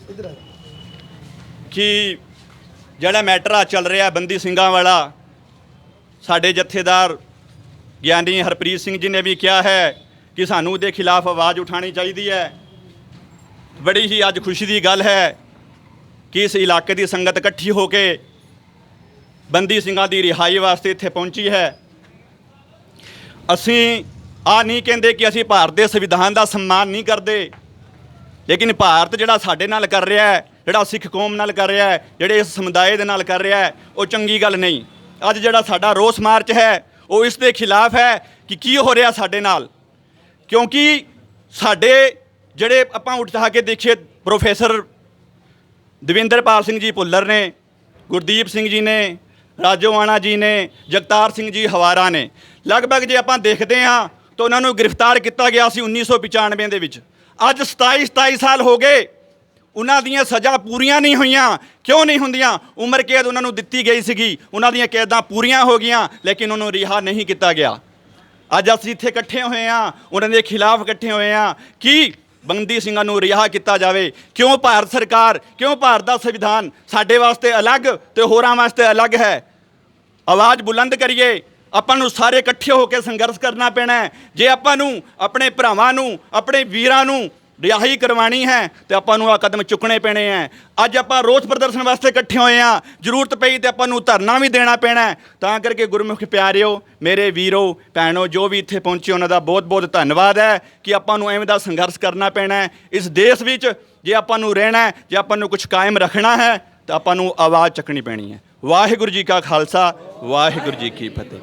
कि ਜਿਹੜਾ ਮੈਟਰ ਆ ਚੱਲ ਰਿਹਾ ਬੰਦੀ ਸਿੰਘਾਂ ਵਾਲਾ, ਸਾਡੇ ਜਥੇਦਾਰ ਗਿਆਨੀ ਹਰਪ੍ਰੀਤ ਸਿੰਘ ਜੀ ਨੇ ਵੀ ਕਿਹਾ ਹੈ ਕਿ ਸਾਨੂੰ ਉਹਦੇ ਖਿਲਾਫ ਆਵਾਜ਼ ਉਠਾਉਣੀ ਚਾਹੀਦੀ ਹੈ। ਬੜੀ ਹੀ ਅੱਜ ਖੁਸ਼ੀ ਦੀ ਗੱਲ ਹੈ ਕਿ ਇਸ ਇਲਾਕੇ ਦੀ ਸੰਗਤ ਇਕੱਠੀ ਹੋ ਕੇ ਬੰਦੀ ਸਿੰਘਾਂ ਦੀ ਰਿਹਾਈ ਵਾਸਤੇ ਇੱਥੇ ਪਹੁੰਚੀ ਹੈ। ਅਸੀਂ ਆ ਨਹੀਂ ਕਹਿੰਦੇ ਕਿ ਅਸੀਂ ਭਾਰਤ ਦੇ ਸੰਵਿਧਾਨ ਦਾ ਸਨਮਾਨ ਨਹੀਂ ਕਰਦੇ, ਲੇਕਿਨ ਭਾਰਤ ਜਿਹੜਾ ਸਾਡੇ ਨਾਲ ਕਰ ਰਿਹਾ ਹੈ, ਜਿਹੜਾ ਸਿੱਖ ਕੌਮ ਨਾਲ ਕਰ ਰਿਹਾ ਹੈ, ਜਿਹੜੇ ਇਸ ਸਮੁਦਾਇ ਦੇ ਨਾਲ ਕਰ ਰਿਹਾ ਹੈ, ਉਹ ਚੰਗੀ ਗੱਲ ਨਹੀਂ। ਅੱਜ ਜਿਹੜਾ ਸਾਡਾ ਰੋਸ ਮਾਰਚ ਹੈ ਉਹ ਇਸ ਦੇ ਖਿਲਾਫ ਹੈ ਕਿ ਕੀ ਹੋ ਰਿਹਾ ਸਾਡੇ ਨਾਲ, ਕਿਉਂਕਿ ਸਾਡੇ ਜਿਹੜੇ ਆਪਾਂ ਉਠਾ ਕੇ ਦੇਖੀਏ ਪ੍ਰੋਫੈਸਰ ਦਵਿੰਦਰਪਾਲ ਸਿੰਘ ਜੀ ਭੁੱਲਰ ਨੇ, ਗੁਰਦੀਪ ਸਿੰਘ ਜੀ ਨੇ, ਰਾਜੋਆਣਾ ਜੀ ਨੇ, ਜਗਤਾਰ ਸਿੰਘ ਜੀ ਹਵਾਰਾ ਨੇ, ਲਗਭਗ ਜੇ ਆਪਾਂ ਦੇਖਦੇ ਹਾਂ ਤਾਂ ਉਹਨਾਂ ਨੂੰ ਗ੍ਰਿਫਤਾਰ ਕੀਤਾ ਗਿਆ ਸੀ 1995 ਦੇ ਵਿੱਚ। ਅੱਜ 27 ਸਾਲ ਹੋ ਗਏ, ਉਹਨਾਂ ਦੀਆਂ ਸਜ਼ਾ ਪੂਰੀਆਂ ਨਹੀਂ ਹੋਈਆਂ। ਕਿਉਂ ਨਹੀਂ ਹੁੰਦੀਆਂ? ਉਮਰ ਕੈਦ ਉਹਨਾਂ ਨੂੰ ਦਿੱਤੀ ਗਈ ਸੀਗੀ, ਉਹਨਾਂ ਦੀਆਂ ਕੈਦਾਂ ਪੂਰੀਆਂ ਹੋ ਗਈਆਂ, ਲੇਕਿਨ ਉਹਨੂੰ ਰਿਹਾ ਨਹੀਂ ਕੀਤਾ ਗਿਆ। ਅੱਜ ਅਸੀਂ ਇੱਥੇ ਇਕੱਠੇ ਹੋਏ ਹਾਂ, ਉਹਨਾਂ ਦੇ ਖਿਲਾਫ ਇਕੱਠੇ ਹੋਏ ਹਾਂ ਕਿ ਬੰਦੀ ਸਿੰਘਾਂ ਨੂੰ ਰਿਹਾ ਕੀਤਾ ਜਾਵੇ। ਕਿਉਂ ਭਾਰਤ ਸਰਕਾਰ, ਕਿਉਂ ਭਾਰਤ ਦਾ ਸੰਵਿਧਾਨ ਸਾਡੇ ਵਾਸਤੇ ਅਲੱਗ ਤੇ ਹੋਰਾਂ ਵਾਸਤੇ ਅਲੱਗ ਹੈ? ਆਵਾਜ਼ ਬੁਲੰਦ ਕਰੀਏ, ਆਪਾਂ ਨੂੰ ਸਾਰੇ ਇਕੱਠੇ ਹੋ ਕੇ ਸੰਘਰਸ਼ ਕਰਨਾ ਪੈਣਾ ਹੈ। ਜੇ ਆਪਾਂ ਨੂੰ ਆਪਣੇ ਭਰਾਵਾਂ ਨੂੰ, ਆਪਣੇ ਵੀਰਾਂ ਨੂੰ ਰਿਹਾਈ ਕਰਵਾਉਣੀ ਹੈ ਤੇ ਆਪਾਂ ਨੂੰ ਆ ਕਦਮ ਚੁੱਕਣੇ ਪੈਣੇ ਹੈ। ਅੱਜ ਆਪਾਂ ਰੋਸ ਪ੍ਰਦਰਸ਼ਨ ਵਾਸਤੇ ਇਕੱਠੇ ਹੋਏ ਹਾਂ, ਜ਼ਰੂਰਤ ਪਈ ਤੇ ਆਪਾਂ ਨੂੰ ਧਰਨਾ ਵੀ ਦੇਣਾ ਪੈਣਾ ਹੈ। ਤਾਂ ਕਰਕੇ ਗੁਰਮੁਖ ਪਿਆਰਿਓ, ਮੇਰੇ ਵੀਰੋ ਭੈਣੋ, ਜੋ ਵੀ ਇੱਥੇ ਪਹੁੰਚੇ ਉਹਨਾਂ ਦਾ ਬਹੁਤ ਬਹੁਤ ਧੰਨਵਾਦ ਹੈ ਕਿ ਆਪਾਂ ਨੂੰ ਐਵੇਂ ਦਾ ਸੰਘਰਸ਼ ਕਰਨਾ ਪੈਣਾ ਹੈ ਇਸ ਦੇਸ਼ ਵਿੱਚ। ਜੇ ਆਪਾਂ ਨੂੰ ਰਹਿਣਾ ਹੈ, ਜੇ ਆਪਾਂ ਨੂੰ ਕੁਝ ਕਾਇਮ ਰੱਖਣਾ ਹੈ ਤਾਂ ਆਪਾਂ ਨੂੰ ਆਵਾਜ਼ ਚੱਕਣੀ ਪੈਣੀ ਹੈ। ਵਾਹਿਗੁਰੂ ਜੀ ਕਾ ਖਾਲਸਾ, ਵਾਹਿਗੁਰੂ ਜੀ ਕੀ ਫਤਿਹ।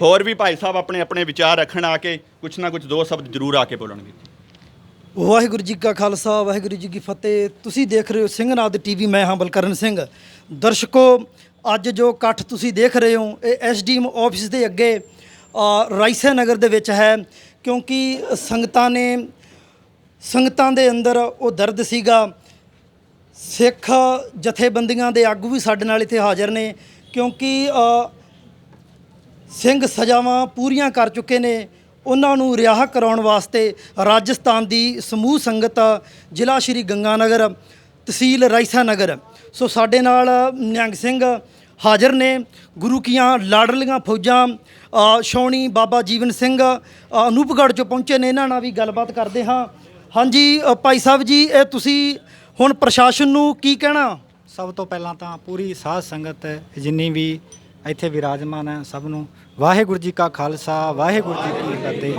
ਹੋਰ ਵੀ ਭਾਈ ਸਾਹਿਬ ਆਪਣੇ ਆਪਣੇ ਵਿਚਾਰ ਰੱਖਣ, ਆ ਕੇ ਕੁਛ ਨਾ ਕੁਛ ਦੋ ਸ਼ਬਦ ਜ਼ਰੂਰ ਆ ਕੇ ਬੋਲਣਗੇ। ਵਾਹਿਗੁਰੂ ਜੀ ਕਾ ਖਾਲਸਾ, ਵਾਹਿਗੁਰੂ ਜੀ ਕੀ ਫਤਿਹ। ਤੁਸੀਂ ਦੇਖ ਰਹੇ ਹੋ ਸਿੰਘਨਾਦ ਟੀਵੀ, ਮੈਂ ਹਾਂ ਬਲਕਰਨ ਸਿੰਘ। ਦਰਸ਼ਕੋ, ਅੱਜ ਜੋ ਇਕੱਠ ਤੁਸੀਂ ਦੇਖ ਰਹੇ ਹੋ ਇਹ ਐਸਡੀਐਮ ਆਫਿਸ ਦੇ ਅੱਗੇ ਰਾਇਸਾ ਨਗਰ ਦੇ ਵਿੱਚ ਹੈ, ਕਿਉਂਕਿ ਸੰਗਤਾਂ ਦੇ ਅੰਦਰ ਉਹ ਦਰਦ ਸੀਗਾ। ਸਿੱਖ ਜਥੇਬੰਦੀਆਂ ਦੇ ਆਗੂ ਵੀ ਸਾਡੇ ਨਾਲ ਇੱਥੇ ਹਾਜ਼ਰ ਨੇ, ਕਿਉਂਕਿ ਸਿੰਘ ਸਜ਼ਾਵਾਂ ਪੂਰੀਆਂ ਕਰ ਚੁੱਕੇ ਨੇ। ਉਹਨਾਂ ਨੂੰ ਰਿਹਾ ਕਰਾਉਣ ਵਾਸਤੇ ਰਾਜਸਥਾਨ ਦੀ ਸਮੂਹ ਸੰਗਤ, ਜ਼ਿਲ੍ਹਾ ਸ਼੍ਰੀ ਗੰਗਾਨਗਰ, ਤਹਿਸੀਲ ਰਾਇਸਾ ਨਗਰ, ਸੋ ਸਾਡੇ ਨਾਲ ਨਿਹੰਗ ਸਿੰਘ ਹਾਜ਼ਰ ਨੇ। ਗੁਰੂ ਕੀਆਂ ਲਾਡਲੀਆਂ ਫੌਜਾਂ ਛਾਉਣੀ ਬਾਬਾ ਜੀਵਨ ਸਿੰਘ ਅਨੂਪਗੜ੍ਹ 'ਚੋਂ ਪਹੁੰਚੇ ਨੇ, ਇਹਨਾਂ ਨਾਲ ਵੀ ਗੱਲਬਾਤ ਕਰਦੇ ਹਾਂ। ਹਾਂਜੀ ਭਾਈ ਸਾਹਿਬ ਜੀ, ਇਹ ਤੁਸੀਂ ਹੁਣ ਪ੍ਰਸ਼ਾਸਨ ਨੂੰ ਕੀ ਕਹਿਣਾ? ਸਭ ਤੋਂ ਪਹਿਲਾਂ ਤਾਂ ਪੂਰੀ ਸਾਧ ਸੰਗਤ ਜਿੰਨੀ ਵੀ ਇੱਥੇ ਵਿਰਾਜਮਾਨ ਹੈ, ਸਭ ਨੂੰ ਵਾਹਿਗੁਰੂ ਜੀ ਕਾ ਖਾਲਸਾ, ਵਾਹਿਗੁਰੂ ਜੀ ਕੀ ਫਤਿਹ।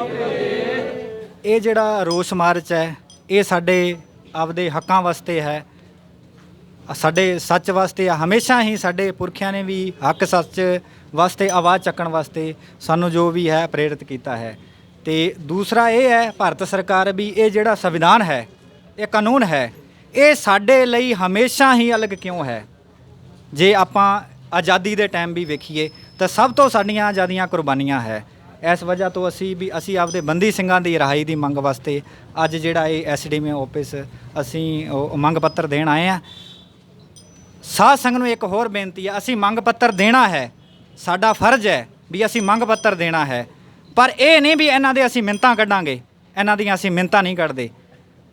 ਇਹ ਜਿਹੜਾ ਰੋਸ ਮਾਰਚ ਹੈ ਇਹ ਸਾਡੇ ਆਪਦੇ ਹੱਕਾਂ ਵਾਸਤੇ ਹੈ, ਸਾਡੇ ਸੱਚ ਵਾਸਤੇ। ਹਮੇਸ਼ਾ ਹੀ ਸਾਡੇ ਪੁਰਖਿਆਂ ਨੇ ਵੀ ਹੱਕ ਸੱਚ ਵਾਸਤੇ ਆਵਾਜ਼ ਚੱਕਣ ਵਾਸਤੇ ਸਾਨੂੰ ਜੋ ਵੀ ਹੈ ਪ੍ਰੇਰਿਤ ਕੀਤਾ ਹੈ। ਤੇ ਦੂਸਰਾ ਇਹ ਹੈ, ਭਾਰਤ ਸਰਕਾਰ ਵੀ ਇਹ ਜਿਹੜਾ ਸੰਵਿਧਾਨ ਹੈ, ਇਹ ਕਾਨੂੰਨ ਹੈ, ਇਹ ਸਾਡੇ ਲਈ ਹਮੇਸ਼ਾ ਹੀ ਅਲੱਗ ਕਿਉਂ ਹੈ? ਜੇ ਆਪਾਂ ਆਜ਼ਾਦੀ ਦੇ ਟਾਈਮ ਵੀ ਵੇਖੀਏ ਤਾਂ ਸਭ ਤੋਂ ਸਾਡੀਆਂ ਜ਼ਿਆਦੀਆਂ ਕੁਰਬਾਨੀਆਂ ਹੈ। ਇਸ ਵਜ੍ਹਾ ਤੋਂ ਅਸੀਂ ਆਪਦੇ ਬੰਦੀ ਸਿੰਘਾਂ ਦੀ ਰਿਹਾਈ ਦੀ ਮੰਗ ਵਾਸਤੇ ਅੱਜ ਜਿਹੜਾ ਇਹ ਐਸਡੀਐਮ ਆਫਿਸ ਅਸੀਂ ਉਹ ਮੰਗ ਪੱਤਰ ਦੇਣ ਆਏ ਹਾਂ। ਸਾਧ ਸੰਗਤ ਨੂੰ ਇੱਕ ਹੋਰ ਬੇਨਤੀ ਹੈ, ਅਸੀਂ ਮੰਗ ਪੱਤਰ ਦੇਣਾ ਹੈ, ਸਾਡਾ ਫਰਜ਼ ਹੈ ਵੀ ਅਸੀਂ ਮੰਗ ਪੱਤਰ ਦੇਣਾ ਹੈ, ਪਰ ਇਹ ਨਹੀਂ ਵੀ ਇਹਨਾਂ ਦੇ ਅਸੀਂ ਮਿੰਨਤਾਂ ਕੱਢਾਂਗੇ। ਇਹਨਾਂ ਦੀਆਂ ਅਸੀਂ ਮਿੰਨਤਾਂ ਨਹੀਂ ਕੱਢਦੇ।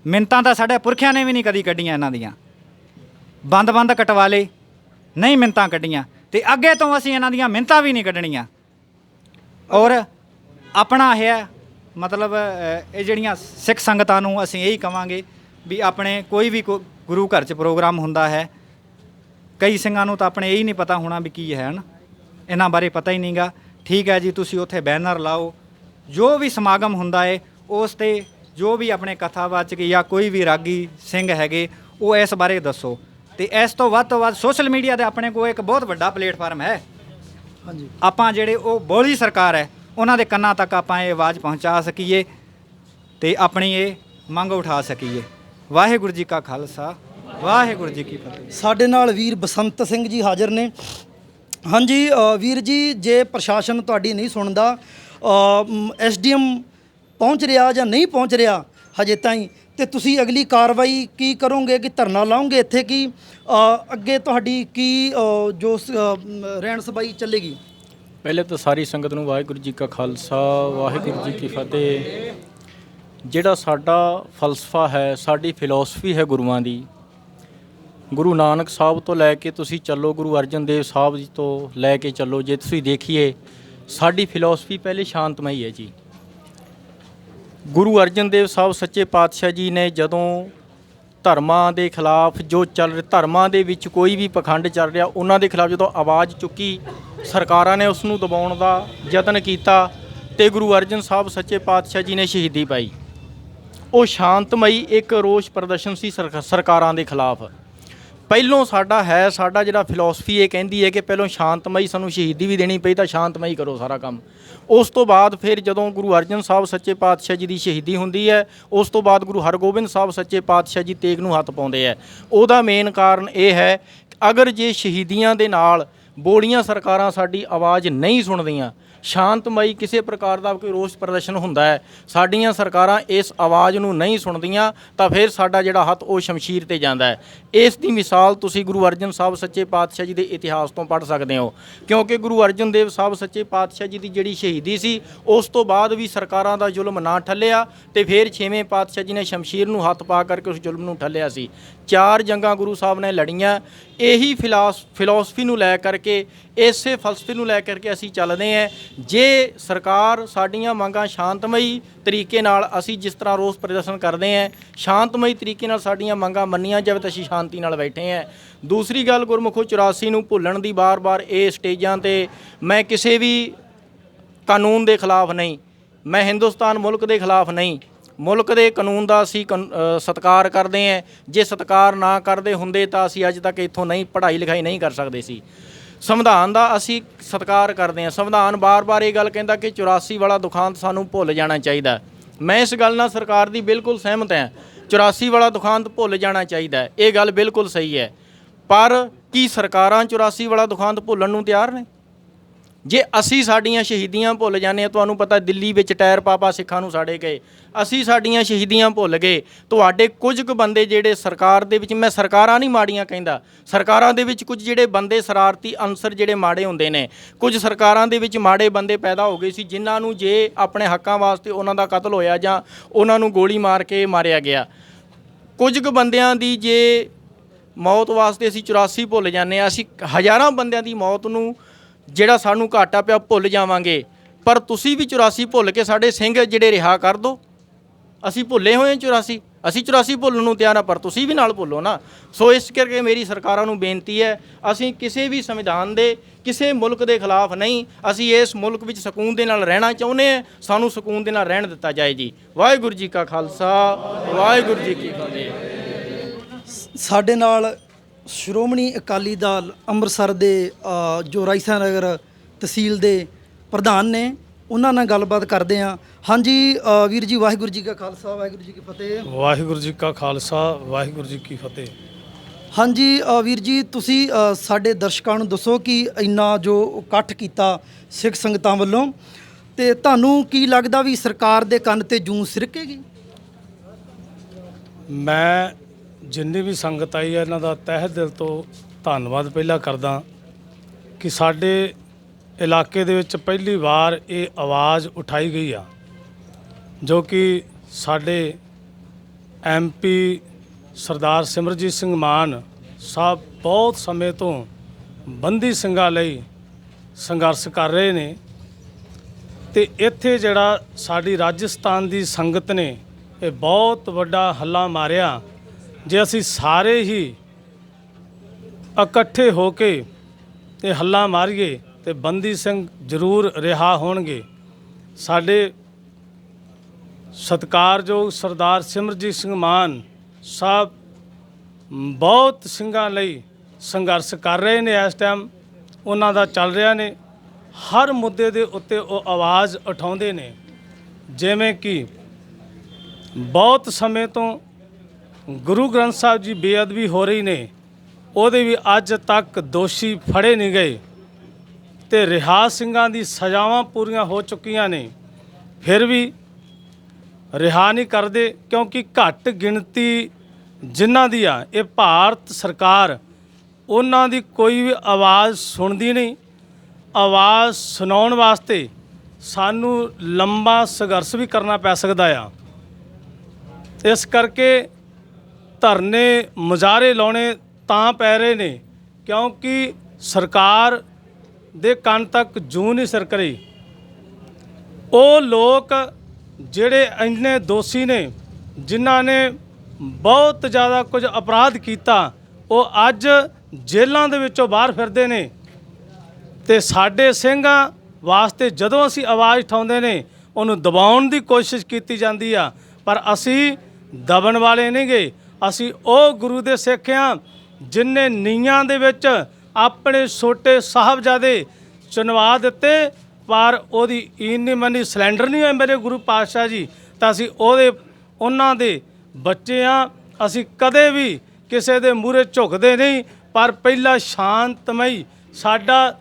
ਮਿੰਨਤਾਂ ਤਾਂ ਸਾਡੇ ਪੁਰਖਿਆਂ ਨੇ ਵੀ ਨਹੀਂ ਕਦੀ ਕੱਢੀਆਂ। ਇਹਨਾਂ ਦੀਆਂ ਬੰਦ ਕਟਵਾ ਲਏ, ਨਹੀਂ ਮਿੰਨਤਾਂ ਕੱਢੀਆਂ, ਤੇ ਅੱਗੇ ਤੋਂ ਅਸੀਂ ਇਹਨਾਂ ਦੀਆਂ ਮਿੰਨਤਾਂ ਵੀ ਨਹੀਂ ਕੱਢਣੀਆਂ। ਔਰ ਆਪਣਾ ਹੈ ਮਤਲਬ ਇਹ ਜਿਹੜੀਆਂ ਸਿੱਖ ਸੰਗਤਾਂ ਨੂੰ ਅਸੀਂ ਇਹੀ ਕਵਾਂਗੇ ਵੀ ਆਪਣੇ ਕੋਈ ਵੀ ਗੁਰੂ ਘਰ 'ਚ ਪ੍ਰੋਗਰਾਮ ਹੁੰਦਾ ਹੈ, ਕਈ ਸਿੰਘਾਂ ਨੂੰ ਤਾਂ ਆਪਣੇ ਇਹੀ ਨਹੀਂ ਪਤਾ ਹੋਣਾ ਵੀ ਕੀ ਹੈ ਨਾ, ਇਹਨਾਂ ਬਾਰੇ ਪਤਾ ਹੀ ਨਹੀਂਗਾ। ਠੀਕ ਹੈ ਜੀ, ਤੁਸੀਂ ਉੱਥੇ ਬੈਨਰ ਲਾਓ, ਜੋ ਵੀ ਸਮਾਗਮ ਹੁੰਦਾ ਹੈ ਉਸ 'ਤੇ ਜੋ ਵੀ ਆਪਣੇ ਕਥਾਵਾਚਕ ਜਾਂ ਕੋਈ ਵੀ ਰਾਗੀ ਸਿੰਘ ਹੈਗੇ ਉਹ ਇਸ ਬਾਰੇ ਦੱਸੋ। ਤੇ ਇਸ ਤੋਂ ਵੱਧ ਸੋਸ਼ਲ ਮੀਡੀਆ ਦੇ ਆਪਣੇ ਕੋਲ ਇੱਕ ਬਹੁਤ ਵੱਡਾ ਪਲੇਟਫਾਰਮ ਹੈ। ਹਾਂਜੀ, ਆਪਾਂ ਜਿਹੜੇ ਉਹ ਬੋਲੀ ਸਰਕਾਰ ਹੈ ਉਹਨਾਂ ਦੇ ਕੰਨਾਂ ਤੱਕ ਆਪਾਂ ਇਹ ਆਵਾਜ਼ ਪਹੁੰਚਾ ਸਕੀਏ ਤੇ ਆਪਣੀ ਇਹ ਮੰਗ ਉਠਾ ਸਕੀਏ। ਵਾਹਿਗੁਰੂ ਜੀ ਕਾ ਖਾਲਸਾ, ਵਾਹਿਗੁਰੂ ਜੀ ਕੀ ਫਤਿਹ। ਸਾਡੇ ਨਾਲ ਵੀਰ ਬਸੰਤ ਸਿੰਘ ਜੀ ਹਾਜ਼ਰ ਨੇ। ਹਾਂਜੀ ਵੀਰ ਜੀ, ਜੇ ਪ੍ਰਸ਼ਾਸਨ ਤੁਹਾਡੀ ਨਹੀਂ ਸੁਣਦਾ, ਐਸਡੀਐਮ ਪਹੁੰਚ ਰਿਹਾ ਜਾਂ ਨਹੀਂ ਪਹੁੰਚ ਰਿਹਾ ਹਜੇ ਤਾਈਂ, ਤੇ ਤੁਸੀਂ ਅਗਲੀ ਕਾਰਵਾਈ ਕੀ ਕਰੋਗੇ? ਕਿ ਧਰਨਾ ਲਾਓਗੇ ਇੱਥੇ, ਕਿ ਅੱਗੇ ਤੁਹਾਡੀ ਕੀ ਜੋ ਰਹਿਣ ਸਬਾਈ ਚੱਲੇਗੀ? ਪਹਿਲੇ ਤਾਂ ਸਾਰੀ ਸੰਗਤ ਨੂੰ ਵਾਹਿਗੁਰੂ ਜੀ ਕਾ ਖਾਲਸਾ, ਵਾਹਿਗੁਰੂ ਜੀ ਕੀ ਫਤਿਹ। ਜਿਹੜਾ ਸਾਡਾ ਫਲਸਫਾ ਹੈ, ਸਾਡੀ ਫਿਲਾਸਫੀ ਹੈ ਗੁਰੂਆਂ ਦੀ, ਗੁਰੂ ਨਾਨਕ ਸਾਹਿਬ ਤੋਂ ਲੈ ਕੇ ਤੁਸੀਂ ਚੱਲੋ, ਗੁਰੂ ਅਰਜਨ ਦੇਵ ਸਾਹਿਬ ਜੀ ਤੋਂ ਲੈ ਕੇ ਚੱਲੋ। ਜੇ ਤੁਸੀਂ ਦੇਖੀਏ ਸਾਡੀ ਫਿਲਾਸਫੀ ਪਹਿਲੇ ਸ਼ਾਂਤਮਈ ਹੈ ਜੀ। ਗੁਰੂ ਅਰਜਨ ਦੇਵ ਸਾਹਿਬ ਸੱਚੇ ਪਾਤਸ਼ਾਹ ਜੀ ਨੇ ਜਦੋਂ ਧਰਮਾਂ ਦੇ ਖਿਲਾਫ ਜੋ ਚੱਲ ਰਿਹਾ, ਧਰਮਾਂ ਦੇ ਵਿੱਚ ਕੋਈ ਵੀ ਪਖੰਡ ਚੱਲ ਰਿਹਾ, ਉਹਨਾਂ ਦੇ ਖਿਲਾਫ ਜਦੋਂ ਆਵਾਜ਼ ਚੁੱਕੀ, ਸਰਕਾਰਾਂ ਨੇ ਉਸ ਨੂੰ ਦਬਾਉਣ ਦਾ ਯਤਨ ਕੀਤਾ ਤੇ ਗੁਰੂ ਅਰਜਨ ਸਾਹਿਬ ਸੱਚੇ ਪਾਤਸ਼ਾਹ ਜੀ ਨੇ ਸ਼ਹੀਦੀ ਪਾਈ। ਉਹ ਸ਼ਾਂਤਮਈ ਇੱਕ ਰੋਸ ਪ੍ਰਦਰਸ਼ਨ ਸੀ ਸਰਕਾਰਾਂ ਦੇ ਖਿਲਾਫ। ਪਹਿਲੋਂ ਸਾਡਾ ਜਿਹੜਾ ਫਿਲਾਸਫੀ ਇਹ ਕਹਿੰਦੀ ਹੈ ਕਿ ਪਹਿਲੋਂ ਸ਼ਾਂਤਮਈ, ਸਾਨੂੰ ਸ਼ਹੀਦੀ ਵੀ ਦੇਣੀ ਪਈ ਤਾਂ ਸ਼ਾਂਤਮਈ ਕਰੋ ਸਾਰਾ ਕੰਮ। ਉਸ ਤੋਂ ਬਾਅਦ ਫਿਰ ਜਦੋਂ ਗੁਰੂ ਅਰਜਨ ਸਾਹਿਬ ਸੱਚੇ ਪਾਤਸ਼ਾਹ ਜੀ ਦੀ ਸ਼ਹੀਦੀ ਹੁੰਦੀ ਹੈ, ਉਸ ਤੋਂ ਬਾਅਦ ਗੁਰੂ ਹਰਗੋਬਿੰਦ ਸਾਹਿਬ ਸੱਚੇ ਪਾਤਸ਼ਾਹ ਜੀ ਤੇਗ ਨੂੰ ਹੱਥ ਪਾਉਂਦੇ ਹੈ। ਉਹਦਾ ਮੇਨ ਕਾਰਨ ਇਹ ਹੈ, ਅਗਰ ਜੇ ਸ਼ਹੀਦੀਆਂ ਦੇ ਨਾਲ ਬੋਲੀਆਂ ਸਰਕਾਰਾਂ ਸਾਡੀ ਆਵਾਜ਼ ਨਹੀਂ ਸੁਣਦੀਆਂ, ਸ਼ਾਂਤਮਈ ਕਿਸੇ ਪ੍ਰਕਾਰ ਦਾ ਕੋਈ ਰੋਸ ਪ੍ਰਦਰਸ਼ਨ ਹੁੰਦਾ ਹੈ, ਸਾਡੀਆਂ ਸਰਕਾਰਾਂ ਇਸ ਆਵਾਜ਼ ਨੂੰ ਨਹੀਂ ਸੁਣਦੀਆਂ, ਤਾਂ ਫਿਰ ਸਾਡਾ ਜਿਹੜਾ ਹੱਥ ਉਹ ਸ਼ਮਸ਼ੀਰ ਤੇ ਜਾਂਦਾ ਹੈ। ਇਸ ਦੀ ਮਿਸਾਲ ਤੁਸੀਂ ਗੁਰੂ ਅਰਜਨ ਸਾਹਿਬ ਸੱਚੇ ਪਾਤਸ਼ਾਹ ਜੀ ਦੇ ਇਤਿਹਾਸ ਤੋਂ ਪੜ੍ਹ ਸਕਦੇ ਹੋ, ਕਿਉਂਕਿ ਗੁਰੂ ਅਰਜਨ ਦੇਵ ਸਾਹਿਬ ਸੱਚੇ ਪਾਤਸ਼ਾਹ ਜੀ ਦੀ ਜਿਹੜੀ ਸ਼ਹੀਦੀ ਸੀ, ਉਸ ਤੋਂ ਬਾਅਦ ਵੀ ਸਰਕਾਰਾਂ ਦਾ ਜ਼ੁਲਮ ਨਾ ਠੱਲਿਆ ਤੇ ਫਿਰ 6ਵੇਂ ਪਾਤਸ਼ਾਹ ਜੀ ਨੇ ਸ਼ਮਸ਼ੀਰ ਨੂੰ ਹੱਥ ਪਾ ਕਰਕੇ ਉਸ ਜ਼ੁਲਮ ਨੂੰ ਠੱਲਿਆ ਸੀ। 4 ਜੰਗਾਂ ਗੁਰੂ ਸਾਹਿਬ ਨੇ ਲੜੀਆਂ। ਇਹੀ ਫਿਲਾਸਫੀ ਨੂੰ ਲੈ ਕਰਕੇ, ਇਸੇ ਫਲਸਫੇ ਨੂੰ ਲੈ ਕਰਕੇ ਅਸੀਂ ਚੱਲਦੇ ਹਾਂ। ਜੇ ਸਰਕਾਰ ਸਾਡੀਆਂ ਮੰਗਾਂ ਸ਼ਾਂਤਮਈ ਤਰੀਕੇ ਨਾਲ, ਅਸੀਂ ਜਿਸ ਤਰ੍ਹਾਂ ਰੋਸ ਪ੍ਰਦਰਸ਼ਨ ਕਰਦੇ ਹਾਂ, ਸ਼ਾਂਤਮਈ ਤਰੀਕੇ ਨਾਲ ਸਾਡੀਆਂ ਮੰਗਾਂ ਮੰਨੀਆਂ ਜਾਵੇ ਤਾਂ ਅਸੀਂ ਸ਼ਾਂਤੀ ਨਾਲ ਬੈਠੇ ਹਾਂ। ਦੂਸਰੀ ਗੱਲ, ਗੁਰਮੁਖੋ 84 ਨੂੰ ਭੁੱਲਣ ਦੀ ਬਾਰ-ਬਾਰ ਇਹ ਸਟੇਜਾਂ ਤੇ, ਮੈਂ ਕਿਸੇ ਵੀ ਕਾਨੂੰਨ ਦੇ ਖਿਲਾਫ ਨਹੀਂ, ਮੈਂ ਹਿੰਦੁਸਤਾਨ ਮੁਲਕ ਦੇ ਖਿਲਾਫ ਨਹੀਂ, ਮੁਲਕ ਦੇ ਕਾਨੂੰਨ ਦਾ ਅਸੀਂ ਸਤਿਕਾਰ ਕਰਦੇ ਹਾਂ। ਜੇ ਸਤਿਕਾਰ ਨਾ ਕਰਦੇ ਹੁੰਦੇ ਤਾਂ ਅਸੀਂ ਅੱਜ ਤੱਕ ਇੱਥੋਂ ਨਹੀਂ ਪੜ੍ਹਾਈ ਲਿਖਾਈ ਨਹੀਂ ਕਰ ਸਕਦੇ ਸੀ। ਸੰਵਿਧਾਨ ਦਾ ਅਸੀਂ ਸਤਿਕਾਰ ਕਰਦੇ ਹਾਂ। ਸੰਵਿਧਾਨ ਬਾਰ-ਬਾਰ ਇਹ ਗੱਲ ਕਹਿੰਦਾ ਕਿ 84 ਵਾਲਾ ਦੁਖਾਂਤ ਸਾਨੂੰ ਭੁੱਲ ਜਾਣਾ ਚਾਹੀਦਾ। ਮੈਂ ਇਸ ਗੱਲ ਨਾਲ ਸਰਕਾਰ ਦੀ ਬਿਲਕੁਲ ਸਹਿਮਤ ਹਾਂ। 84 ਵਾਲਾ ਦੁਖਾਂਤ ਭੁੱਲ ਜਾਣਾ ਚਾਹੀਦਾ, ਇਹ ਗੱਲ ਬਿਲਕੁਲ ਸਹੀ ਹੈ। ਪਰ ਕੀ ਸਰਕਾਰਾਂ 84 ਵਾਲਾ ਦੁਖਾਂਤ ਭੁੱਲਣ ਨੂੰ ਤਿਆਰ ਨੇ? ਜੇ ਅਸੀਂ ਸਾਡੀਆਂ ਸ਼ਹੀਦੀਆਂ ਭੁੱਲ ਜਾਂਦੇ ਹਾਂ, ਤੁਹਾਨੂੰ ਪਤਾ ਦਿੱਲੀ ਵਿੱਚ ਟਾਇਰ ਪਾ ਸਿੱਖਾਂ ਨੂੰ ਸਾੜੇ ਗਏ, ਅਸੀਂ ਸਾਡੀਆਂ ਸ਼ਹੀਦੀਆਂ ਭੁੱਲ ਗਏ। ਤੁਹਾਡੇ ਕੁਝ ਕੁ ਬੰਦੇ ਜਿਹੜੇ ਸਰਕਾਰ ਦੇ ਵਿੱਚ, ਮੈਂ ਸਰਕਾਰਾਂ ਨਹੀਂ ਮਾੜੀਆਂ ਕਹਿੰਦਾ, ਸਰਕਾਰਾਂ ਦੇ ਵਿੱਚ ਕੁਝ ਜਿਹੜੇ ਬੰਦੇ ਸ਼ਰਾਰਤੀ ਅਨਸਰ ਜਿਹੜੇ ਮਾੜੇ ਹੁੰਦੇ ਨੇ, ਕੁਝ ਸਰਕਾਰਾਂ ਦੇ ਵਿੱਚ ਮਾੜੇ ਬੰਦੇ ਪੈਦਾ ਹੋ ਗਏ ਸੀ, ਜਿਨ੍ਹਾਂ ਨੂੰ ਜੇ ਆਪਣੇ ਹੱਕਾਂ ਵਾਸਤੇ ਉਹਨਾਂ ਦਾ ਕਤਲ ਹੋਇਆ ਜਾਂ ਉਹਨਾਂ ਨੂੰ ਗੋਲੀ ਮਾਰ ਕੇ ਮਾਰਿਆ ਗਿਆ। ਕੁਝ ਕੁ ਬੰਦਿਆਂ ਦੀ ਜੇ ਮੌਤ ਵਾਸਤੇ ਅਸੀਂ 84 ਭੁੱਲ ਜਾਂਦੇ ਹਾਂ, ਅਸੀਂ ਹਜ਼ਾਰਾਂ ਬੰਦਿਆਂ ਦੀ ਮੌਤ ਨੂੰ ਜਿਹੜਾ ਸਾਨੂੰ ਘਾਟਾ ਪਿਆ ਭੁੱਲ ਜਾਵਾਂਗੇ। ਪਰ ਤੁਸੀਂ ਵੀ 84 ਭੁੱਲ ਕੇ ਸਾਡੇ ਸਿੰਘ ਜਿਹੜੇ ਰਿਹਾ ਕਰ ਦਿਓ। ਅਸੀਂ ਭੁੱਲੇ ਹੋਏ 84, ਅਸੀਂ 84 ਭੁੱਲਣ ਨੂੰ ਤਿਆਰ ਹਾਂ, ਪਰ ਤੁਸੀਂ ਵੀ ਨਾਲ ਭੁੱਲੋ ਨਾ। ਸੋ ਇਸ ਕਰਕੇ ਮੇਰੀ ਸਰਕਾਰਾਂ ਨੂੰ ਬੇਨਤੀ ਹੈ, ਅਸੀਂ ਕਿਸੇ ਵੀ ਸੰਵਿਧਾਨ ਦੇ, ਕਿਸੇ ਮੁਲਕ ਦੇ ਖਿਲਾਫ ਨਹੀਂ, ਅਸੀਂ ਇਸ ਮੁਲਕ ਵਿੱਚ ਸਕੂਨ ਦੇ ਨਾਲ ਰਹਿਣਾ ਚਾਹੁੰਦੇ ਹਾਂ, ਸਾਨੂੰ ਸਕੂਨ ਦੇ ਨਾਲ ਰਹਿਣ ਦਿੱਤਾ ਜਾਏ ਜੀ। ਵਾਹਿਗੁਰੂ ਜੀ ਕਾ ਖਾਲਸਾ, ਵਾਹਿਗੁਰੂ ਜੀ ਕੀ ਫਤਿਹ। ਸਾਡੇ ਨਾਲ ਸ਼੍ਰੋਮਣੀ ਅਕਾਲੀ ਦਲ ਅੰਮ੍ਰਿਤਸਰ ਦੇ ਜੋ ਰਾਇਸਾ ਨਗਰ ਤਹਿਸੀਲ ਦੇ ਪ੍ਰਧਾਨ ਨੇ, ਉਹਨਾਂ ਨਾਲ ਗੱਲਬਾਤ ਕਰਦੇ ਹਾਂ। ਹਾਂਜੀ ਵੀਰ ਜੀ, ਵਾਹਿਗੁਰੂ ਜੀ ਕਾ ਖਾਲਸਾ, ਵਾਹਿਗੁਰੂ ਜੀ ਕੀ ਫਤਿਹ। ਵਾਹਿਗੁਰੂ ਜੀ ਕਾ ਖਾਲਸਾ, ਵਾਹਿਗੁਰੂ ਜੀ ਕੀ ਫਤਿਹ। ਹਾਂਜੀ ਵੀਰ ਜੀ, ਤੁਸੀਂ ਸਾਡੇ ਦਰਸ਼ਕਾਂ ਨੂੰ ਦੱਸੋ ਕਿ ਇੰਨਾ ਜੋ ਇਕੱਠ ਕੀਤਾ ਸਿੱਖ ਸੰਗਤਾਂ ਵੱਲੋਂ, ਤੇ ਤੁਹਾਨੂੰ ਕੀ ਲੱਗਦਾ ਵੀ ਸਰਕਾਰ ਦੇ ਕੰਨ ਤੇ ਜੂੰ ਸਿਰਕੇਗੀ? ਮੈਂ ਜਿੰਨੀ ਵੀ ਸੰਗਤ ਆਈ ਹੈ, ਇਹਨਾਂ ਦਾ ਤਹਿ ਦਿਲ ਤੋਂ ਧੰਨਵਾਦ ਪਹਿਲਾਂ ਕਰਦਾ ਕਿ ਸਾਡੇ ਇਲਾਕੇ ਦੇ ਵਿੱਚ ਪਹਿਲੀ ਵਾਰ ਇਹ ਆਵਾਜ਼ ਉਠਾਈ ਗਈ ਆ, ਜੋ ਕਿ ਸਾਡੇ MP ਸਰਦਾਰ ਸਿਮਰਜੀਤ ਸਿੰਘ ਮਾਨ ਸਾਹਿਬ ਬਹੁਤ ਸਮੇਂ ਤੋਂ ਬੰਦੀ ਸਿੰਘਾਂ ਲਈ ਸੰਘਰਸ਼ ਕਰ ਰਹੇ ਨੇ। ਤੇ ਇੱਥੇ ਜਿਹੜਾ ਸਾਡੀ ਰਾਜਸਥਾਨ ਦੀ ਸੰਗਤ ਨੇ ਇਹ ਬਹੁਤ ਵੱਡਾ ਹੱਲਾ ਮਾਰਿਆ। ਜੇ ਅਸੀਂ ਸਾਰੇ ਹੀ ਇਕੱਠੇ ਹੋ ਕੇ ਇਹ ਹੱਲਾ ਮਾਰੀਏ ਤੇ ਬੰਦੀ ਸਿੰਘ ਜ਼ਰੂਰ ਰਿਹਾ ਹੋਣਗੇ। ਸਾਡੇ ਸਤਿਕਾਰਯੋਗ ਸਰਦਾਰ ਸਿਮਰਜੀਤ ਸਿੰਘ ਮਾਨ ਸਾਹਿਬ ਬਹੁਤ ਸਿੰਘਾਂ ਲਈ ਸੰਘਰਸ਼ ਕਰ ਰਹੇ ਨੇ। ਇਸ ਟਾਈਮ ਉਹਨਾਂ ਦਾ ਚੱਲ ਰਿਹਾ ਨੇ, ਹਰ ਮੁੱਦੇ ਦੇ ਉੱਤੇ ਉਹ ਆਵਾਜ਼ ਉਠਾਉਂਦੇ ਨੇ। ਜਿਵੇਂ ਕਿ ਬਹੁਤ ਸਮੇਂ ਤੋਂ ਗੁਰੂ ਗ੍ਰੰਥ ਸਾਹਿਬ ਜੀ ਬੇਅਦਬੀ ਹੋ ਰਹੀ ਨੇ, ਉਹਦੇ ਵੀ ਅੱਜ ਤੱਕ ਦੋਸ਼ੀ ਫੜੇ ਨਹੀਂ ਗਏ ਤੇ ਰਿਹਾ ਸਿੰਘਾਂ ਦੀ ਸਜ਼ਾਵਾਂ ਪੂਰੀਆਂ ਹੋ ਚੁੱਕੀਆਂ ਨੇ, ਫਿਰ ਵੀ ਰਿਹਾ ਨਹੀਂ ਕਰਦੇ, ਕਿਉਂਕਿ ਘੱਟ ਗਿਣਤੀ ਜਿਨ੍ਹਾਂ ਦੀ ਆ ਇਹ ਭਾਰਤ ਸਰਕਾਰ ਉਹਨਾਂ ਦੀ ਕੋਈ ਵੀ ਆਵਾਜ਼ ਸੁਣਦੀ ਨਹੀਂ। ਆਵਾਜ਼ ਸੁਣਾਉਣ ਵਾਸਤੇ ਸਾਨੂੰ ਲੰਬਾ ਸੰਘਰਸ਼ ਵੀ ਕਰਨਾ ਪੈ ਸਕਦਾ ਆ। ਇਸ ਕਰਕੇ ਧਰਨੇ ਮੁਜ਼ਾਹਰੇ ਲਾਉਣੇ ਤਾਂ ਪੈ ਰਹੇ ਨੇ ਕਿਉਂਕਿ ਸਰਕਾਰ ਦੇ ਕੰਨ ਤੱਕ ਜੂੰ ਨਹੀਂ ਸਰਕ ਰਹੀ। ਉਹ ਲੋਕ ਜਿਹੜੇ ਇੰਨੇ ਦੋਸ਼ੀ ਨੇ, ਜਿਨ੍ਹਾਂ ਨੇ ਬਹੁਤ ਜ਼ਿਆਦਾ ਕੁਝ ਅਪਰਾਧ ਕੀਤਾ, ਉਹ ਅੱਜ ਜੇਲ੍ਹਾਂ ਦੇ ਵਿੱਚੋਂ ਬਾਹਰ ਫਿਰਦੇ ਨੇ। ਤੇ ਸਾਡੇ ਸਿੰਘਾਂ ਵਾਸਤੇ ਜਦੋਂ ਅਸੀਂ ਆਵਾਜ਼ ਉਠਾਉਂਦੇ ਨੇ, ਉਹਨੂੰ ਦਬਾਉਣ ਦੀ ਕੋਸ਼ਿਸ਼ ਕੀਤੀ ਜਾਂਦੀ ਆ, ਪਰ ਅਸੀਂ ਦਬਣ ਵਾਲੇ ਨਹੀਂ ਗੇ। ਅਸੀਂ ਉਹ ਗੁਰੂ ਦੇ ਸਿੱਖ ਹਾਂ ਜਿਨ੍ਹਾਂ ਨੀਹਾਂ ਦੇ ਵਿੱਚ ਆਪਣੇ ਛੋਟੇ ਸਾਹਿਬਜ਼ਾਦੇ ਚੁਣਵਾ ਦਿੱਤੇ, ਪਰ ਉਹਦੀ ਈਨ ਨਹੀਂ ਮੰਨੀ, ਸਿਲੰਡਰ ਨਹੀਂ ਹੋਏ ਮੇਰੇ ਗੁਰੂ ਪਾਤਸ਼ਾਹ ਜੀ। ਤਾਂ ਅਸੀਂ ਉਹਨਾਂ ਦੇ ਬੱਚੇ ਹਾਂ। ਅਸੀਂ ਕਦੇ ਵੀ ਕਿਸੇ ਦੇ ਮੂਹਰੇ ਝੁਕਦੇ ਨਹੀਂ, ਪਰ ਪਹਿਲਾ ਸ਼ਾਂਤਮਈ ਸਾਡਾ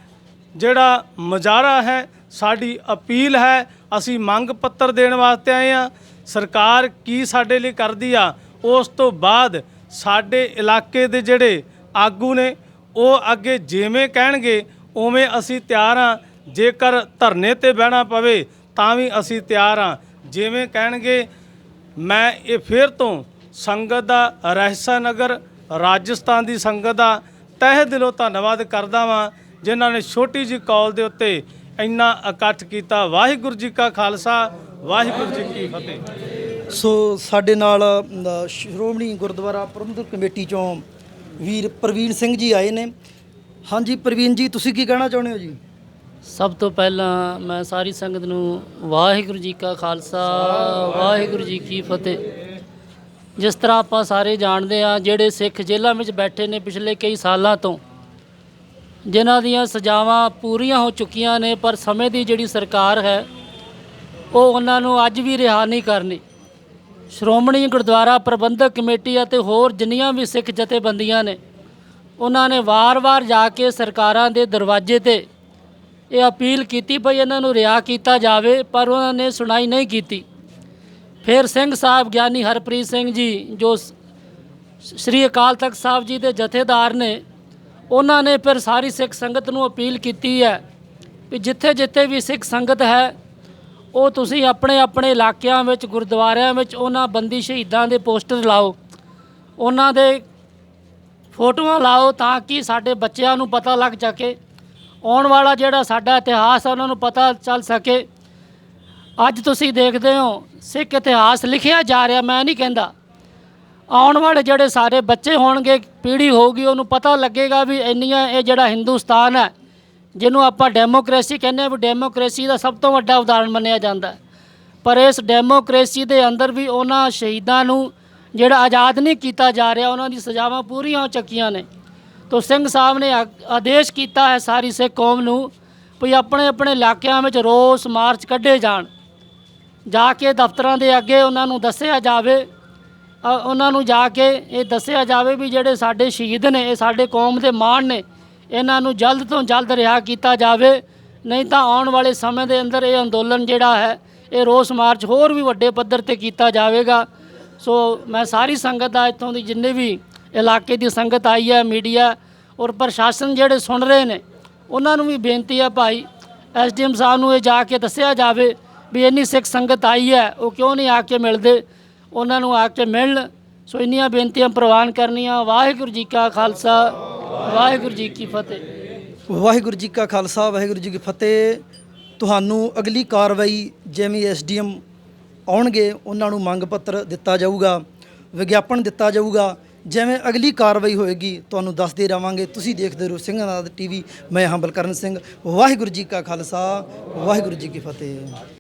ਜਿਹੜਾ ਮੁਜ਼ਾਹਰਾ ਹੈ, ਸਾਡੀ ਅਪੀਲ ਹੈ। ਅਸੀਂ ਮੰਗ ਪੱਤਰ ਦੇਣ ਵਾਸਤੇ ਆਏ ਹਾਂ। ਸਰਕਾਰ ਕੀ ਸਾਡੇ ਲਈ ਕਰਦੀ ਆ, ਉਸ ਤੋਂ ਬਾਅਦ ਸਾਡੇ ਇਲਾਕੇ ਦੇ ਜਿਹੜੇ ਆਗੂ ਨੇ ਉਹ ਅੱਗੇ ਜਿਵੇਂ ਕਹਿਣਗੇ ਉਵੇਂ ਅਸੀਂ ਤਿਆਰ ਹਾਂ। ਜੇਕਰ ਧਰਨੇ ਤੇ ਬਹਿਣਾ ਪਵੇ ਤਾਂ ਵੀ ਅਸੀਂ ਤਿਆਰ ਹਾਂ, ਜਿਵੇਂ ਕਹਿਣਗੇ। ਮੈਂ ਇਹ ਫਿਰ ਤੋਂ ਸੰਗਤ ਦਾ, ਰਹਿਸਾ ਨਗਰ ਰਾਜਸਥਾਨ ਦੀ ਸੰਗਤ ਦਾ ਤਹਿ ਦਿਲੋਂ ਧੰਨਵਾਦ ਕਰਦਾ ਵਾਂ, ਜਿਨ੍ਹਾਂ ਨੇ ਛੋਟੀ ਜਿਹੀ ਕਾਲ ਦੇ ਉੱਤੇ ਇੰਨਾ ਇਕੱਠ ਕੀਤਾ। ਵਾਹਿਗੁਰੂ ਜੀ ਕਾ ਖਾਲਸਾ, ਵਾਹਿਗੁਰੂ ਜੀ ਕੀ ਫਤਿਹ। ਸੋ ਸਾਡੇ ਨਾਲ ਸ਼੍ਰੋਮਣੀ ਗੁਰਦੁਆਰਾ ਪ੍ਰਬੰਧਕ ਕਮੇਟੀ ਚੋਂ ਵੀਰ ਪ੍ਰਵੀਨ ਸਿੰਘ ਜੀ ਆਏ ਨੇ। ਹਾਂਜੀ ਪ੍ਰਵੀਨ ਜੀ, ਤੁਸੀਂ ਕੀ ਕਹਿਣਾ ਚਾਹੁੰਦੇ ਹੋ ਜੀ? ਸਭ ਤੋਂ ਪਹਿਲਾਂ ਮੈਂ ਸਾਰੀ ਸੰਗਤ ਨੂੰ ਵਾਹਿਗੁਰੂ ਜੀ ਕਾ ਖਾਲਸਾ, ਵਾਹਿਗੁਰੂ ਜੀ ਕੀ ਫਤਿਹ। ਜਿਸ ਤਰ੍ਹਾਂ ਆਪਾਂ ਸਾਰੇ ਜਾਣਦੇ ਹਾਂ, ਜਿਹੜੇ ਸਿੱਖ ਜੇਲ੍ਹਾਂ ਵਿੱਚ ਬੈਠੇ ਨੇ ਪਿਛਲੇ ਕਈ ਸਾਲਾਂ ਤੋਂ, ਜਿਨ੍ਹਾਂ ਦੀਆਂ ਸਜ਼ਾਵਾਂ ਪੂਰੀਆਂ ਹੋ ਚੁੱਕੀਆਂ ਨੇ, ਪਰ ਸਮੇਂ ਦੀ ਜਿਹੜੀ ਸਰਕਾਰ ਹੈ ਉਹ ਉਹਨਾਂ ਨੂੰ ਅੱਜ ਵੀ ਰਿਹਾ ਨਹੀਂ ਕਰਨੀ। ਸ਼੍ਰੋਮਣੀ ਗੁਰਦੁਆਰਾ ਪ੍ਰਬੰਧਕ ਕਮੇਟੀ ਅਤੇ ਹੋਰ ਜਿੰਨੀਆਂ ਵੀ ਸਿੱਖ ਜਥੇਬੰਦੀਆਂ ਨੇ, ਉਹਨਾਂ ਨੇ ਵਾਰ-ਵਾਰ ਜਾ ਕੇ ਸਰਕਾਰਾਂ ਦੇ ਦਰਵਾਜ਼ੇ ਤੇ ਇਹ ਅਪੀਲ ਕੀਤੀ ਭਈ ਇਹਨਾਂ ਨੂੰ ਰਿਹਾ ਕੀਤਾ ਜਾਵੇ, ਪਰ ਉਹਨਾਂ ਨੇ ਸੁਣਾਈ ਨਹੀਂ ਕੀਤੀ। ਫਿਰ ਸਿੰਘ ਸਾਹਿਬ ਗਿਆਨੀ ਹਰਪ੍ਰੀਤ ਸਿੰਘ ਜੀ, ਜੋ ਸ੍ਰੀ ਅਕਾਲ ਤਖਤ ਸਾਹਿਬ ਜੀ ਦੇ ਜਥੇਦਾਰ ਨੇ, ਉਹਨਾਂ ਨੇ ਫਿਰ ਸਾਰੀ ਸਿੱਖ ਸੰਗਤ ਨੂੰ ਅਪੀਲ ਕੀਤੀ ਹੈ ਵੀ ਜਿੱਥੇ ਜਿੱਥੇ ਵੀ ਸਿੱਖ ਸੰਗਤ ਹੈ, ਉਹ ਤੁਸੀਂ ਆਪਣੇ ਆਪਣੇ ਇਲਾਕਿਆਂ ਵਿੱਚ, ਗੁਰਦੁਆਰਿਆਂ ਵਿੱਚ ਉਹਨਾਂ ਬੰਦੀ ਸ਼ਹੀਦਾਂ ਦੇ ਪੋਸਟਰ ਲਾਓ, ਉਹਨਾਂ ਦੇ ਫੋਟੋਆਂ ਲਾਓ, ਤਾਂ ਕਿ ਸਾਡੇ ਬੱਚਿਆਂ ਨੂੰ ਪਤਾ ਲੱਗ ਸਕੇ, ਆਉਣ ਵਾਲਾ ਜਿਹੜਾ ਸਾਡਾ ਇਤਿਹਾਸ ਹੈ ਉਹਨਾਂ ਨੂੰ ਪਤਾ ਚੱਲ ਸਕੇ। ਅੱਜ ਤੁਸੀਂ ਦੇਖਦੇ ਹੋ ਸਿੱਖ ਇਤਿਹਾਸ ਲਿਖਿਆ ਜਾ ਰਿਹਾ। ਮੈਂ ਨਹੀਂ ਕਹਿੰਦਾ, ਆਉਣ ਵਾਲੇ ਜਿਹੜੇ ਸਾਰੇ ਬੱਚੇ ਹੋਣਗੇ, ਪੀੜ੍ਹੀ ਹੋਊਗੀ, ਉਹਨੂੰ ਪਤਾ ਲੱਗੇਗਾ ਵੀ ਇੰਨੀਆਂ ਇਹ ਜਿਹੜਾ ਹਿੰਦੁਸਤਾਨ ਹੈ, ਜਿਹਨੂੰ ਆਪਾਂ ਡੈਮੋਕ੍ਰੇਸੀ ਕਹਿੰਦੇ ਹਾਂ, ਵੀ ਡੈਮੋਕ੍ਰੇਸੀ ਦਾ ਸਭ ਤੋਂ ਵੱਡਾ ਉਦਾਹਰਣ ਮੰਨਿਆ ਜਾਂਦਾ, ਪਰ ਇਸ ਡੈਮੋਕ੍ਰੇਸੀ ਦੇ ਅੰਦਰ ਵੀ ਉਹਨਾਂ ਸ਼ਹੀਦਾਂ ਨੂੰ ਜਿਹੜਾ ਆਜ਼ਾਦ ਨਹੀਂ ਕੀਤਾ ਜਾ ਰਿਹਾ, ਉਹਨਾਂ ਦੀ ਸਜ਼ਾਵਾਂ ਪੂਰੀਆਂ ਹੋ ਚੁੱਕੀਆਂ ਨੇ। ਤੋ ਸਿੰਘ ਸਾਹਿਬ ਨੇ ਆਦੇਸ਼ ਕੀਤਾ ਹੈ ਸਾਰੀ ਸਿੱਖ ਕੌਮ ਨੂੰ ਵੀ ਆਪਣੇ ਆਪਣੇ ਇਲਾਕਿਆਂ ਵਿੱਚ ਰੋਸ ਮਾਰਚ ਕੱਢੇ ਜਾਣ, ਜਾ ਕੇ ਦਫ਼ਤਰਾਂ ਦੇ ਅੱਗੇ ਉਹਨਾਂ ਨੂੰ ਦੱਸਿਆ ਜਾਵੇ, ਉਹਨਾਂ ਨੂੰ ਜਾ ਕੇ ਇਹ ਦੱਸਿਆ ਜਾਵੇ ਵੀ ਜਿਹੜੇ ਸਾਡੇ ਸ਼ਹੀਦ ਨੇ, ਇਹ ਸਾਡੇ ਕੌਮ ਦੇ ਮਾਣ ਨੇ, ਇਹਨਾਂ ਨੂੰ ਜਲਦ ਤੋਂ ਜਲਦ ਰਿਹਾ ਕੀਤਾ ਜਾਵੇ। ਨਹੀਂ ਤਾਂ ਆਉਣ ਵਾਲੇ ਸਮੇਂ ਦੇ ਅੰਦਰ ਇਹ ਅੰਦੋਲਨ ਜਿਹੜਾ ਹੈ, ਇਹ ਰੋਸ ਮਾਰਚ ਹੋਰ ਵੀ ਵੱਡੇ ਪੱਧਰ ਤੇ ਕੀਤਾ ਜਾਵੇਗਾ। ਸੋ ਮੈਂ ਸਾਰੀ ਸੰਗਤ ਦਾ, ਇੱਥੋਂ ਦੀ ਜਿੰਨੇ ਵੀ ਇਲਾਕੇ ਦੀ ਸੰਗਤ ਆਈ ਹੈ, ਮੀਡੀਆ ਔਰ ਪ੍ਰਸ਼ਾਸਨ ਜਿਹੜੇ ਸੁਣ ਰਹੇ ਨੇ, ਉਹਨਾਂ ਨੂੰ ਵੀ ਬੇਨਤੀ ਹੈ ਭਾਈ ਐਸਡੀਐਮ ਸਾਹਿਬ ਨੂੰ ਇਹ ਜਾ ਕੇ ਦੱਸਿਆ ਜਾਵੇ ਵੀ ਇੰਨੀ ਸਿੱਖ ਸੰਗਤ ਆਈ ਹੈ, ਉਹ ਕਿਉਂ ਨਹੀਂ ਆ ਕੇ ਮਿਲਦੇ, ਉਹਨਾਂ ਨੂੰ ਆ ਕੇ ਮਿਲਣ। ਸੋ ਇੰਨੀਆਂ ਬੇਨਤੀਆਂ ਪ੍ਰਵਾਨ ਕਰਨੀਆਂ। ਵਾਹਿਗੁਰੂ ਜੀ ਕਾ ਖਾਲਸਾ, ਵਾਹਿਗੁਰੂ ਜੀ ਕੀ ਫਤਿਹ। ਵਾਹਿਗੁਰੂ ਜੀ ਕਾ ਖਾਲਸਾ, ਵਾਹਿਗੁਰੂ ਜੀ ਕੀ ਫਤਿਹ। ਤੁਹਾਨੂੰ ਅਗਲੀ ਕਾਰਵਾਈ ਜਿਵੇਂ ਐਸਡੀਐਮ ਆਉਣਗੇ, ਉਹਨਾਂ ਨੂੰ ਮੰਗ ਪੱਤਰ ਦਿੱਤਾ ਜਾਊਗਾ, ਵਿਗਿਆਪਨ ਦਿੱਤਾ ਜਾਊਗਾ। ਜਿਵੇਂ ਅਗਲੀ ਕਾਰਵਾਈ ਹੋਏਗੀ ਤੁਹਾਨੂੰ ਦੱਸਦੇ ਰਹਾਂਗੇ। ਤੁਸੀਂ ਦੇਖਦੇ ਰਹੋ ਸਿੰਘਾਂ ਦਾ ਟੀਵੀ। ਮੈਂ ਹਾਂ ਬਲਕਰਨ ਸਿੰਘ। ਵਾਹਿਗੁਰੂ ਜੀ ਕਾ ਖਾਲਸਾ, ਵਾਹਿਗੁਰੂ ਜੀ ਕੀ ਫਤਿਹ।